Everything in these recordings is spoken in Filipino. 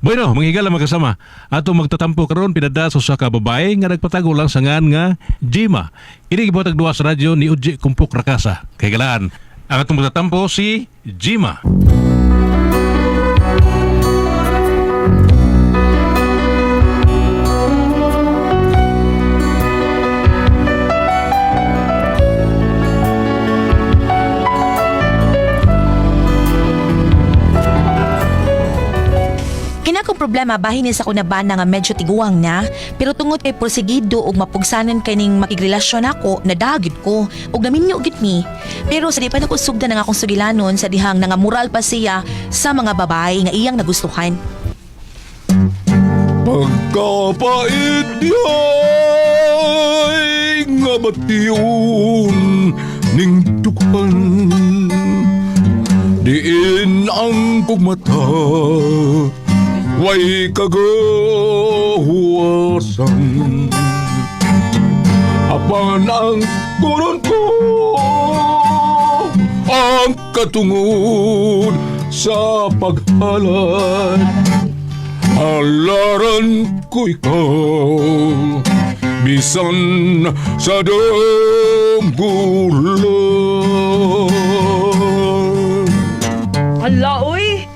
Bueno, manghigala magkasama. Ato magtatampo karon pinadaso sa kababae nga nagpatago lang sa ngan nga Jima. Ini gibuhatag duwa sa radyo ni Uji Kumpuk Rakasa. Kay galaan, ang atong magtatampo si Jima. Kinakong problema bahin sa kuna bana nga medyo tiguang na, pero tungod kay porsigido og mapugsanan kaning makigrelasyon ako, nadagid ko og naminyo gid mi. Pero sa di pa nako sugdan nga akong sugilanon sa dihang nangamural pa siya sa mga babae nga iyang nagustuhan. Pagkapait niya'y nga batiun ning tukan. Diin ang kugmata, way kagawasan. Apan ang kuron ko, ang katungod sa paghalad. Halaran ko ikaw, bisan sa damgulan. Hala, uy!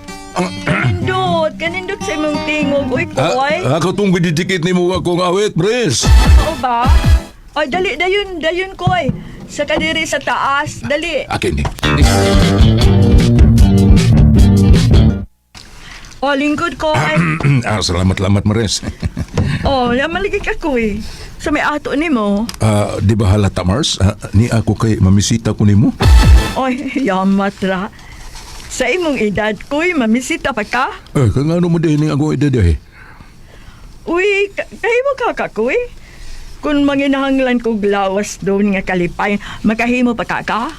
Kanindot sa imong tingog, uy, koy. Ako tong bididikit ni mo akong awit, Pres. Oo ba? Ay, dali, dayon, koy. Sa kadiri sa taas, dali. Akin ni. O, lingkod, koy. Salamat, Mares. O, namaligi ka, koy. Sa may ato ni mo. Di ba halata, Mars? Ni ako kay mamisita ko ni mo? Oy, yamat ra. Sa imong edad, koy, mamisita pa ka? Kung ano mo din ang akong edad eh. Uy, kahimo ka, koy. Kung manginahanglan kog lawas doon nga kalipay, makahimo pa ka?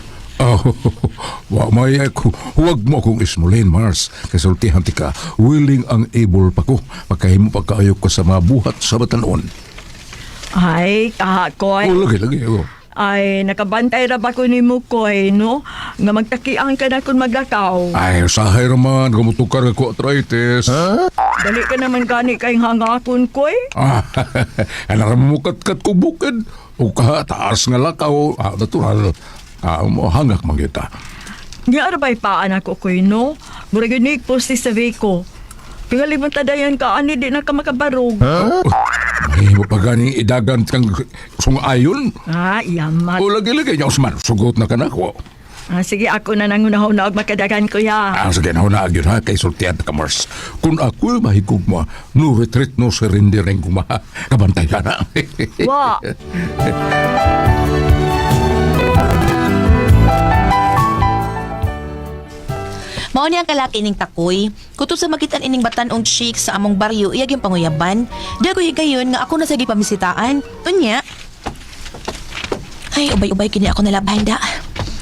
Wa may ako. Huwag mo akong ismulin, Mars. Kasultihan ti ka, willing ang able pa ko. Pagkahimo pagkaayok ko sa mga buhat sa batanon. Ay, koy. Lagi. Ay, nakabantay ra ba ko ni mo, koy, no? Nga magtakiang ka na kung maglakaw. Ay, sahay raman. Kamutukar ako arthritis. Dali ka naman gani kay hangakon, koy. Alam mo kat ko bukid. O taas nga lakaw. Natural. Hangak man kita. Nga arabay paan ako, koy, no? Murag yun posti sa ko. Pingalibang tadayan ka, ani di na ka makabarog. Ay, mo pa ganing idagan kang sungayon. Yamat. O lagi-lagi niya, Osman. Sugot na ka na ko. Sige, ako na nangunahaw na og makadagan ko, ya. Sige na yun ha, kay sultihan ka, Mars. Kung ako mahigog mo, no retreat, no surrender rin kung kabantay ka na. Wa. Mao ni ang kalaki ning takoy. Kuto sa makitan ining batan-ong chick sa among baryo, iyag yung panguyaban. Di ako higayon nga ako na sa gipamisitaan. Unya. Ay, ubay-ubay kini ako nalabahin da.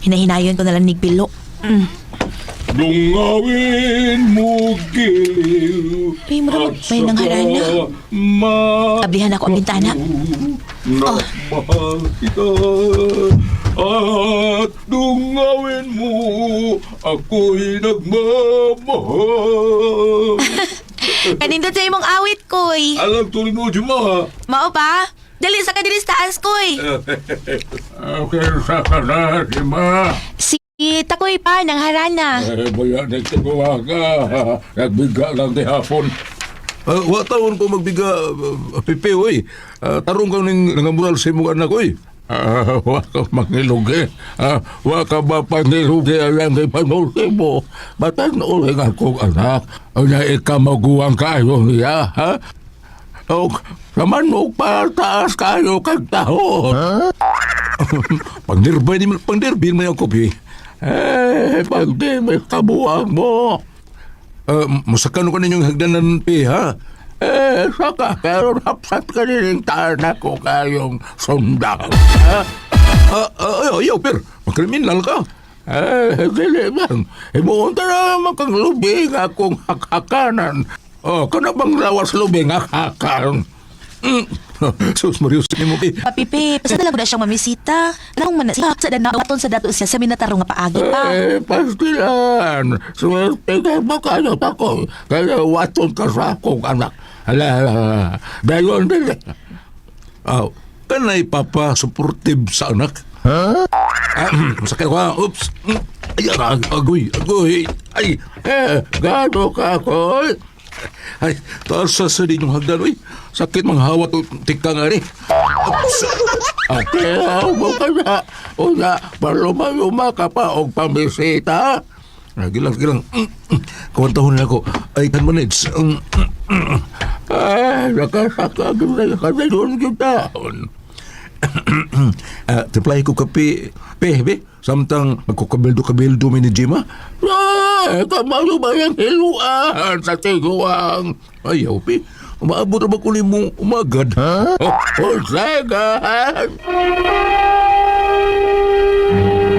Hinahinayon ko na lang nigpilo. Lungawin mo giliw. Ay, marunong may nangharana. Ablihan ako ang bintana. Mahal kita. At dungawin mo, ako'y nagmamahal. Kanindot sa imong awit, koy. Alam tuloy mo, Juma. Mao pa? Dali sa kadiris taas, koy. Okay, sa kana, Juma. Si takoy pa, nang harana. Bayan, nagtagawa ka. Nagbiga lang di hapon. Wa taon ko magbiga, Pipe, oy. Tarong ka ning nangamural sa imong anak, oy. Wa ka mangilugi. Wa ka ba pangilugi ayang kay panulti mo. Batang nauling akong anak. Una ikaw maguwang kayo niya, ha? O, naman mo pataas kayo kag taon. Pangdirbin mo yung kopi. Pagdirbin kabuang mo. Masakan ko ninyong hagdanan, Pi, ha? Saka, pero hapsat ka rin tanak ko kayong sundang. Ayaw, Per, makriminal ka. Dili man. Imuunta na makang lubing akong hakakanan. Kana bang lawas lubing hakakan? Sus, Marius, mo kay. Papipe, basta na lang ko na siyang mamisita. Anong man na siya sa danawaton sa dato siya sa minatarong nga paagi pa. Pastilan. Swerte ka ba kayo ako? Kaya waton ka sa akong anak. Hala, dayon din. Kanay papa supportive sa anak. Masakit ko. Oops. Ay, agoy. Ay, gano ka ako? Ay, taas sa din yung hagdan, uy. Sakit mga hawat o tika nga rin. Ate, mo ka na. Una, paluma ka pa o pamisita. Gilang. Kawantahon na ako. I can manage. Nakasaka. Nakasayon kita. Tiplay ko kape. Be. Samtang magkukabildo mi ni Jima. Kamayo ba yung hiluan sa tiguang? Ayaw, Pi. Umaabot na ba kunin mo umagad? Sagad!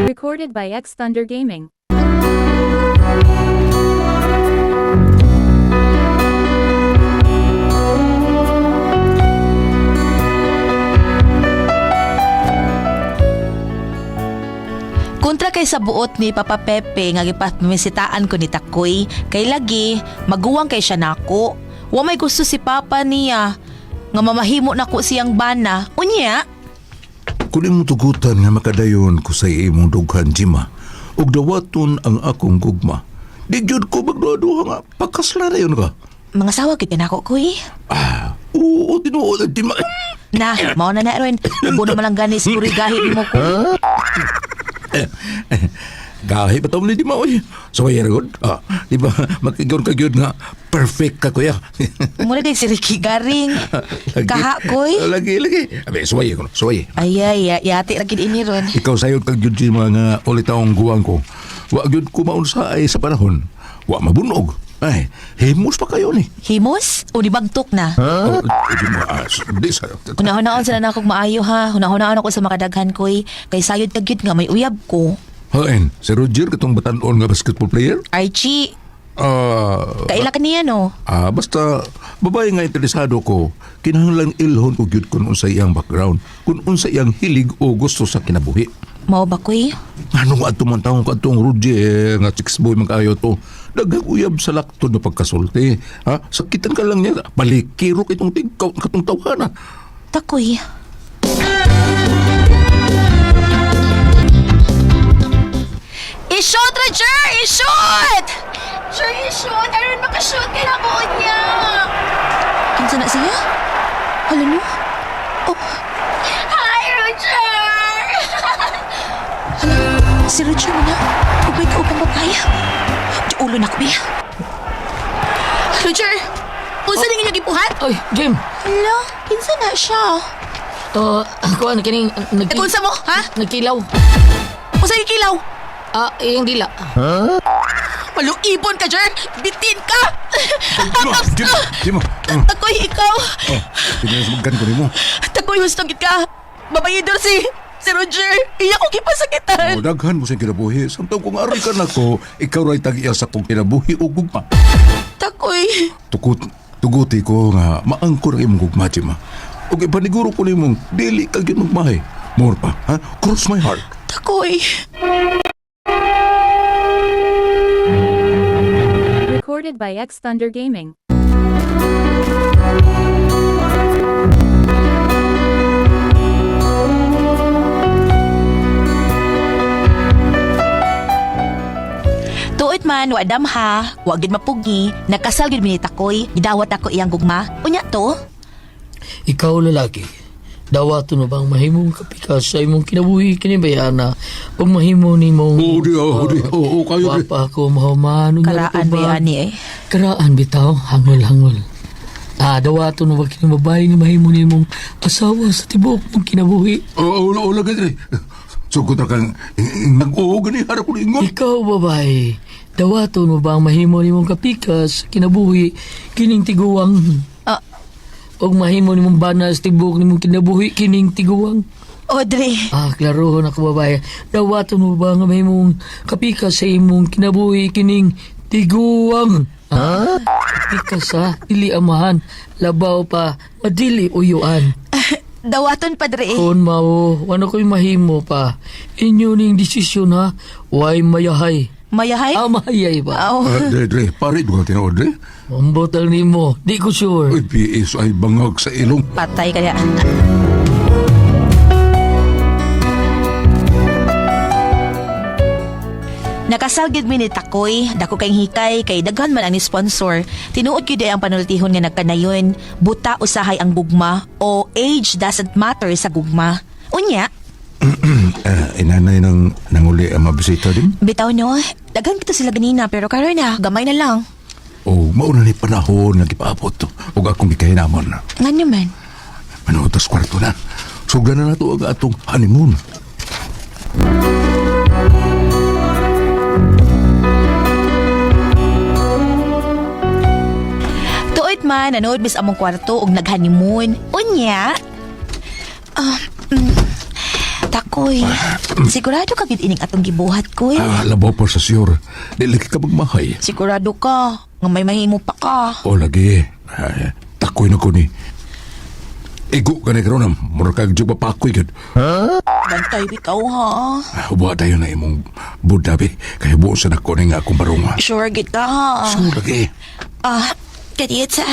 Recorded by X Thunder Gaming. Kontra kay sa buot ni Papa Pepe nga gipamisitaan ko ni Takoy, kay lagi maguwang kay siya nako. Wa may gusto si Papa niya nga mamahimo nako siyang bana. Unya, Kunin mo tugutan nga makadayon ko sa imong dughan, Jima. Ug dawaton ang akong gugma. Di jud ko magduha nga pakasla na yun ka. mga sawa gid nako koy. Oo, tinuod ang Jima. Na, mao na ron. Buno man lang gani siguro gahi mo ko. Gahi pa ni Jima, oy. So, good. Di ba, makigaw-kagyod nga perfect ka, kuya. Mura kay si Ricky Garing. Kaha koy. Lagi. Abe, suway ko. Ay, yati lagi ini ron. Ikaw sayo kagyod si mga ulit akong guwang ko. Wa gyud ko maunsa ay sa panahon. Wa mabunog. Ay, himos pa kayo ni. Himos? O di bagtok na? Di sa... Hunahon-naon sila na akong maayo ha. Hunahon-naon ako sa makadaghan koy. Kay sayod kagyud nga may uyab ko. Hain, si Roger katong batanon nga basketball player? Archie, Ah... kaila ka niya no? Basta babae nga interesado ko, kinahanglan ilhon ko gyud kung unsa iyang background, kung unsa iyang hilig o gusto sa kinabuhi. Mao ba koy? Ano nga ito man taong katong Roger nga chicks boy magkaayo to, daghang uyab sa laktod na pagkasulti. Sakitan ka lang niya, balikiro kitong tingkaw katong tawhana. Takoy. I-shoot, Roger! I-shoot! Sure, i-shoot! Aron makashoot kay nabuod niya! Kinsa na siya? Hala no? Oh. Hi, Roger! Hala, si Roger mo na. Ugay ka upang papaya. Di ulo na ko, Bia. Roger! Unsa na inyong ipuhat? Oy, Jim. Hala, kinsa na siya? Ako ano kining Nagunsa mo, ha? nagkilaw. Unsa yung kilaw? Yung dila. Maluibon ka, Jer! Bitin ka! Jimo. Takoy, ikaw! Pinasamagan ko ni mo. Takoy, hustong ka! Babayidor si Roger! Iya ko kipasakitan! Daghan mo sa kinabuhi. Samtang kung aral ka na ko, ikaw ray tag-iya sa kong kinabuhi o gugma. Takoy! Tuguti ko nga maangkor ang imong gugma, Jima. O ipaniguro ko ni mong dili kag yun magmahay. More pa, ha? Cross my heart. Takoy! Recorded by X Thunder Gaming. Tuot man, wadam ha, wagid mapugi, nakasal gid minita koy, gidawat ako iyang gugma. Unya to? Ikaw lalaki. Dawato na bang mahimong kapikas sa imong kinabuhi kinibayana ug mahimo nimong Oo, kayo. Wapa ko mahuman Karaan ba yan eh? Karaan bitaw, hangol. Dawato na bang kinababay ni mahimo nimong asawa sa tibok mong kinabuhi. Oo, lagi rin. Sugod na kang nag-oo gani, harap ko ingon. Ikaw babae, dawato na bang mahimo nimong kapikas sa kinabuhi kining tiguwang. Og mahimo nimong bana sa tibok nimong kinabuhi kining tiguwang. Audrey! Klaro na ko babae. Dawato mo ba nga mahimong kapikas sa imong kinabuhi kining tiguwang? Kapikas ha? Dili amahan. Labaw pa. Adili uyuan. Dawaton, Padre. Kon mao, wala ko'y mahimo pa. Inyo ning desisyon ha, way mayahay. Mayahay? Mayay ba? Oh. Dre, pare, doon ka tinood, Dre. Mambotal ni mo, di ko sure. Uy, PS ay bangag sa ilong. Patay kaya. Nakasalgid mi ni Takoy, dako kayong hikay, kay daghan man ang ni sponsor. Tinuod gyud ang panultihon nga nagkanayon, buta usahay ang gugma o age doesn't matter sa gugma. Unya, Inanay ng nanguli ang mabisita din. bitaw no, daghan kita sila ganina pero karon na, gamay na lang. O, mauna ni panahon nga gipaabot to. Huwag akong gikahinamon. Nga man. Manutas kwarto na. Sugdan na nato ang atong honeymoon. Tuod man, nanood mis among kwarto og nag-honeymoon. Unya, Takoy, sigurado ka gid ining atong gibuhat ko eh. Labaw po sa siyur. Dili ka magmahay. Sigurado ka, nga may mahimo pa ka. O, lagi. Takoy na ko ni. Igo ka na karoon. Mura kag dyan papakoy gud. Bantay bitaw ha. Huwag tayo na imong budabi. Kaya buong sa nako nga akong barunga. Sure gid ka ha. So, lagi. Kadiyat sa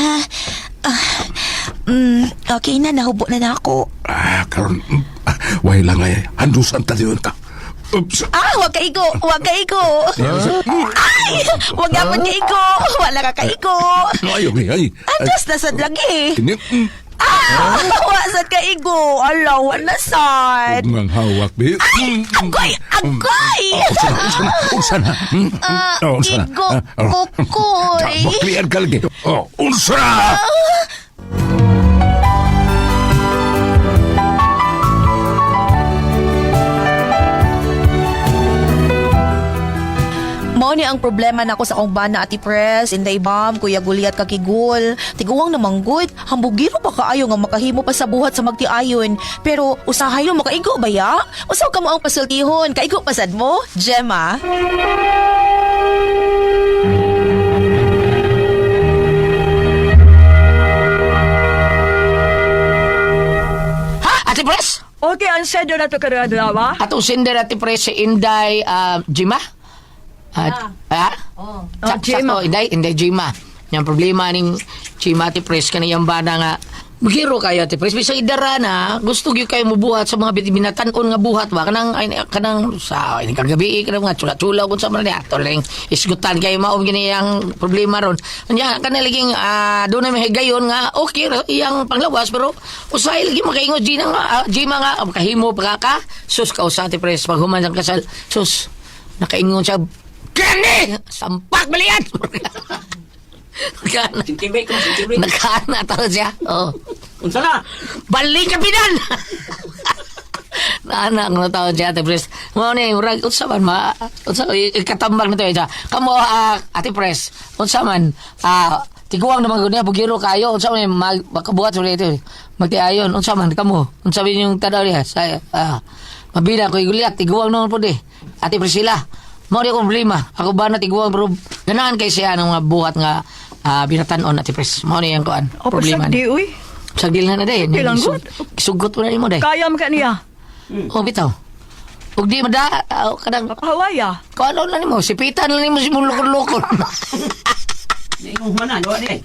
okay na, nahubo na ako. Karon, way lang ay. Handusan tayo ka. Oops. Wag ka igo, wag ka igo. Ay, wag naman ka igo. Wala ka igo. Ayaw, ay. Andas na sad lagi. Kini, Wasad ka igo. Alaw, wala sad. huwag nga hawak, be. Agoy, agoy. Unsa na? Unsa na? Igo, kukoy. Maklian ka lagi. Unsa na? Mao ni ang problema nako sa akong bana, Ati Pres, Inday Bam, Kuya Guliat kakigul. Tiguwang namang good, hambugiro pa kaayo nga makahimo pa sa buhat sa magtiayon. Pero usahay mo makaigo ba ya? Usaw ka mo ang pasultihon, kaigo pasad mo, Gemma. Ate Pres? Okay, ang sedo na to karadlawa. Atong sender Ate Pres si Inday Jima? Oh, Sakto, Jima. Inday Jima. Yung problema ning Jima Ate Pres kaniyang bana nga magiro kayo Ate Pres. Bisang idara na, gusto gyud kayo mubuhat sa mga binatan-on nga buhat ba? Kanang sa ini kagabi kanang nga chula-chula kun sa man niya. Toling isgutan kayo mao giniyang problema ron. Nya kanalaging do na may higayon nga okay iyang panglawas pero usay lagi makaingon Jima nga makahimo pa ka. Sus ka usa Ate Pres pag human ang kasal. Sus nakaingon siya Gani! Sampak balian! Nakana tao siya. Oh. Unsa na? Balik ka pinan! Naanak na tao siya, Ate Pres. Mga ni, unsa man, ikatambang na ito. Kamu, Ate Pres, unsa man, tiguang naman ko niya, bugiro kayo, unsa man, makabuhat ulit ito. Magtiayon, unsa man, kamu, unsa man yung tanaw niya. Mabida ko, iguliat, tiguang naman po di. Ate Priscilla, mo di akong problema. Ako ba na tiguang, pero ganahan kay siya ng mga buhat nga binatanon Ate Pres. Mo ni yung kuan, O, problema pasagdi, niya. uy. Sagdil na day. Ilang good? Sugot ko na mo day. Kaya mo ka niya. Oh, bitaw. Ug di mada kadang Hawaya. ano lang nimo, sipitan lang nimo si mulukon-lukon. Ingong manan, wa di.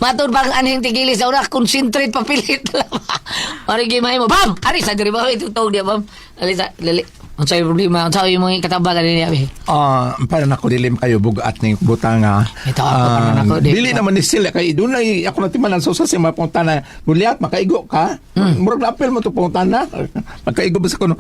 Matod bang anhing tigili sa una, concentrate papilit lang. Ari gimay mo, bam! Ari sa diri ba itutog dia bam. Ali sa lali. Unsay problema, unsay imong katabagan ni abi. Para nako dilim kayo bugat ning butanga. Ito ako para nako di. Dili naman ni sila kay doon lagi ako natimanan sa si mapunta na Guliat makaigo ka. Murag na apel mo to punta na. Makaigo ba sa kuno.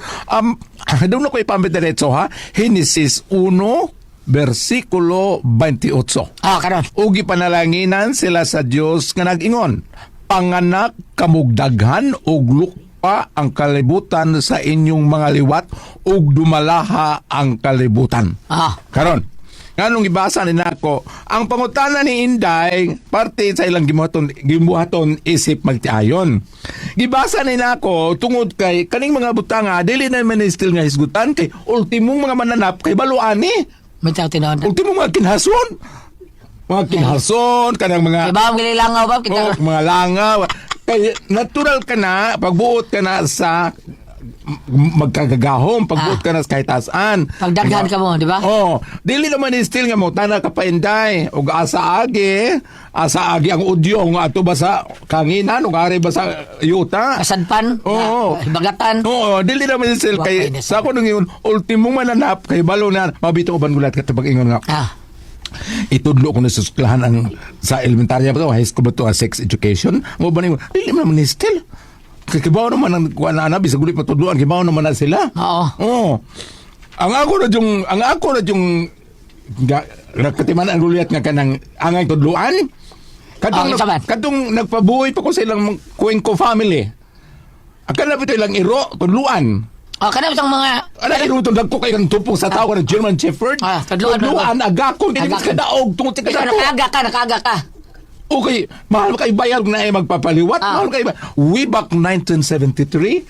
Doon ako ipambit diretso ha. Genesis 1 versikulo 28. Karon. Ugi panalanginan sila sa Dios nga nag-ingon, panganak kamugdaghan og lupa ang kalibutan sa inyong mga liwat ug dumalaha ang kalibutan. Karon, nganong ibasa ni nako, ang pangutana ni Inday parte sa ilang gibuhaton isip magtiayon. Gibasa ni nako tungod kay kaning mga butanga dili na man still nga hisgutan kay ultimong mga mananap kay baluani. May tao tinawag. Ultimo mga kinhason. Mga kinhason, kanang mga... Iba ang gili langaw ba? mga langaw. Kay natural ka na, pagbuot ka na sa magkagagahom, pagbuot ka na sa kahit tasan. Pagdaghan ka mo, di ba? Oh, dili naman ni still nga mo tana ka painday ug asa agi ang udyo nga ato ba sa kanginan ug ari ba sa yuta. Kasadpan, Oo. bagatan. Oo, dili naman ni still Wa kay pwede sa ako nung yun ultimong mananap kay balo na mabito uban gulat ka tubag ingon nga. Ah, Itudlo ko na sa eskwelahan ang sa elementarya pa to, high school ba to, sex education. Mo ba ni dili naman ni still. Kibaw naman ang kuan na anabi sa gulit patudloan, kibaw naman na sila. oo. Oo. Ang ako na yung nakatiman ang gulyat nga kanang angay tudluan. Okay, saban. Kadtong nagpabuhay pa ko sa ilang Cuenco family. Ang kanapit ilang iro, tudluan. Oh, kanang isang mga... Ano yung itong dagko kayo ng tupong sa tao ng German Shepherd? Ah, tudluan. Tudluan, agakon, hindi Agakon. ka daog, tungkol sa kadako. Nakaaga ka. Okay, mahal kayo bayad na ay magpapaliwat. Ah. Mahal kayo bayad. Way back 1973,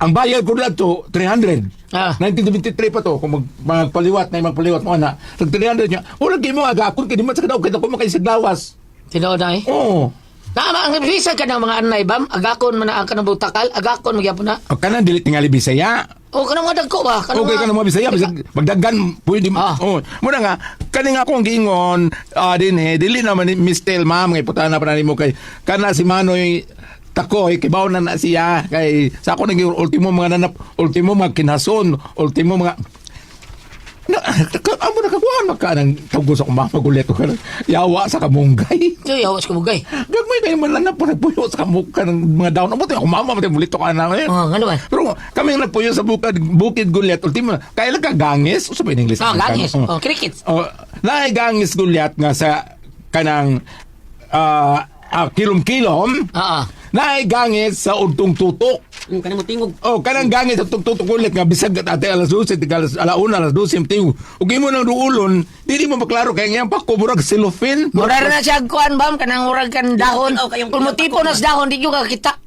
ang bayad ko na to, 300. Ah. 1973 pa to, kung magpaliwat na magpaliwat mo na. Tag 300 niya, wala kayo mo agakon, kaya di man sa kadaog, kaya ako makaisaglawas. Tinood na eh. Oo. Tama, ang bisa ka ng mga anay, bam. Agakon man ang kanang butakal. Agakon, magyapon na. O ka na, dili tingali Bisaya. O, kanang mga dagko ba? Okay ka na mga Bisaya, bisag magdagan, pwede mo. Ah. Oh. Muna nga, kaning akong giingon, din dili naman ni Miss Tel, ma'am, ngay putana pa na mo kay, kana si Manoy, takoy, kibaw na siya, kay, sa ako naging ultimo mga nanap, ultimo mga kinason, ultimo mga, amo na kaguan, magkanang tawagos ako magulit ko, yawa sa kamunggay. Yo, yawas ka mugay. Gagmay kayo man lang na po nagpuyo sa kamukha ng mga daon. Amo tayo, kumama, mulito ka na ngayon. Oh, ano ba? Pero kami yung nagpuyo sa Bukid Gulyat, ultimo, kaya lang ka gangis, o sabihin in English? Oh, gangis. Oh, crickets. Oh, naay gangis Gulyat nga sa kanang kilom-kilom, Oo. naay gangis sa udtong tutok. Kanang mo tingog. Oh, kanang gangis sa tutok ulit nga bisag ate alas 12, alas 12, tingog. Ug imo nang duulon, dili mo maklaro kay ngayang pa kumurag cellophane. Mura na siya kuan, bam. Kanang murag kan dahon. Oh, kayong- Kung mo tipo na sa dahon, di nyo kakita.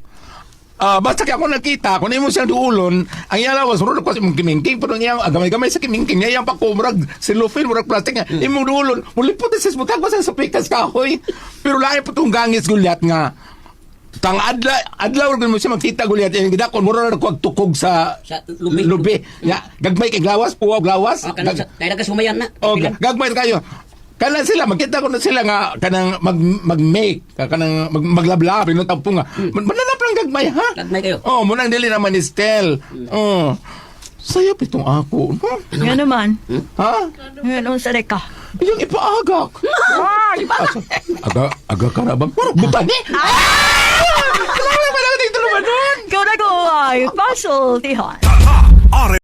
Basta kaya ako nakita, kung imo siya duulon, ang yalawas, murag ko sa mong kimingking, pero niya, gamay-gamay sa kimingking, niya yung pakumurag, cellophane, murag plastic nga, imong duulon, mulipot na sa smutag, basta sa pikas kahoy. Pero lahi po itong gangis Gulyat nga, tang adlaw rin mo siya makita Gulyat, yung gidakon, mura na tukog sa Sa lubi. lubi. Ya, gagmay kay glawas, puwaw glawas. Ah, kanang kaya nagkasumayan na. Oh, gagmay kayo. Kanang sila, makita ko na sila nga kanang mag-make, kanang maglablab, yung tampo nga. Mananap lang gagmay, ha? Gagmay kayo. Oh, munang dili naman ni Stel. Oh. Sayap itong ako. No? Nga naman. Ha? Nga naman sa reka. Yung ipaagak. Aga ka na bang? Butan eh! Kailangan pa lang tingin tuluman nun. Ikaw na ko ay puzzle, Tihan.